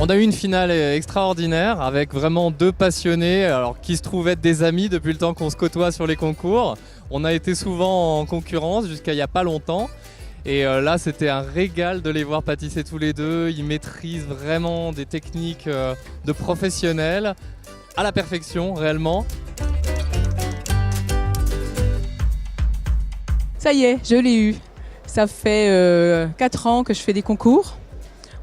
On a eu une finale extraordinaire avec vraiment deux passionnés alors, qui se trouvent être des amis depuis le temps qu'on se côtoie sur les concours. On a été souvent en concurrence jusqu'à il n'y a pas longtemps. Et là, c'était un régal de les voir pâtisser tous les deux. Ils maîtrisent vraiment des techniques de professionnels à la perfection, réellement. Ça y est, je l'ai eu. Ça fait 4 ans que je fais des concours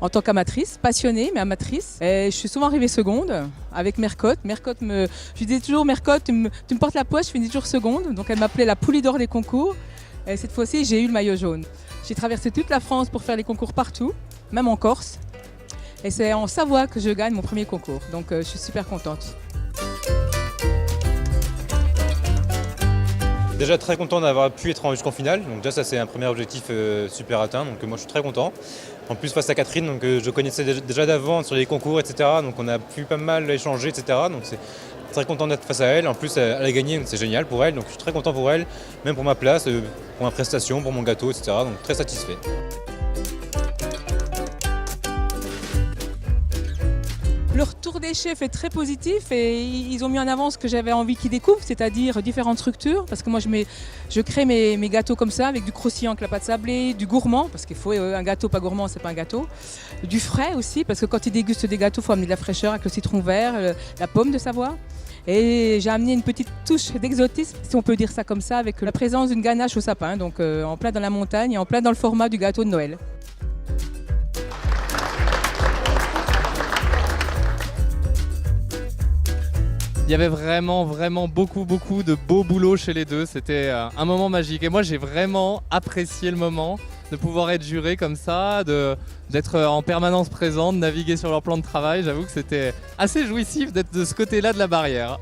en tant qu'amatrice, passionnée mais amatrice. Et je suis souvent arrivée seconde avec Mercotte. Je lui disais toujours Mercotte, tu me portes la poisse, je finis toujours seconde. Donc elle m'appelait la poule d'or des concours. Et cette fois-ci, j'ai eu le maillot jaune. J'ai traversé toute la France pour faire les concours partout, même en Corse. Et c'est en Savoie que je gagne mon premier concours. Donc je suis super contente. Déjà très content d'avoir pu être jusqu'en finale, donc déjà ça c'est un premier objectif super atteint, donc moi je suis très content. En plus face à Catherine, donc je connaissais déjà d'avant sur les concours, etc. Donc on a pu pas mal échanger, etc. Donc c'est très content d'être face à elle. En plus elle a gagné, donc c'est génial pour elle, donc je suis très content pour elle, même pour ma place, pour ma prestation, pour mon gâteau, etc. Donc très satisfait. Le retour des chefs est très positif et ils ont mis en avant ce que j'avais envie qu'ils découvrent, c'est-à-dire différentes structures. Parce que moi, je crée mes gâteaux comme ça, avec du croustillant avec la pâte sablée, du gourmand, parce qu'il faut un gâteau pas gourmand, c'est pas un gâteau. Du frais aussi, parce que quand ils dégustent des gâteaux, il faut amener de la fraîcheur avec le citron vert, la pomme de Savoie. Et j'ai amené une petite touche d'exotisme, si on peut dire ça comme ça, avec la présence d'une ganache au sapin, donc en plein dans la montagne et en plein dans le format du gâteau de Noël. Il y avait vraiment beaucoup de beau boulot chez les deux. C'était un moment magique. Et moi, j'ai vraiment apprécié le moment de pouvoir être juré comme ça, d'être en permanence présent, de naviguer sur leur plan de travail. J'avoue que c'était assez jouissif d'être de ce côté-là de la barrière.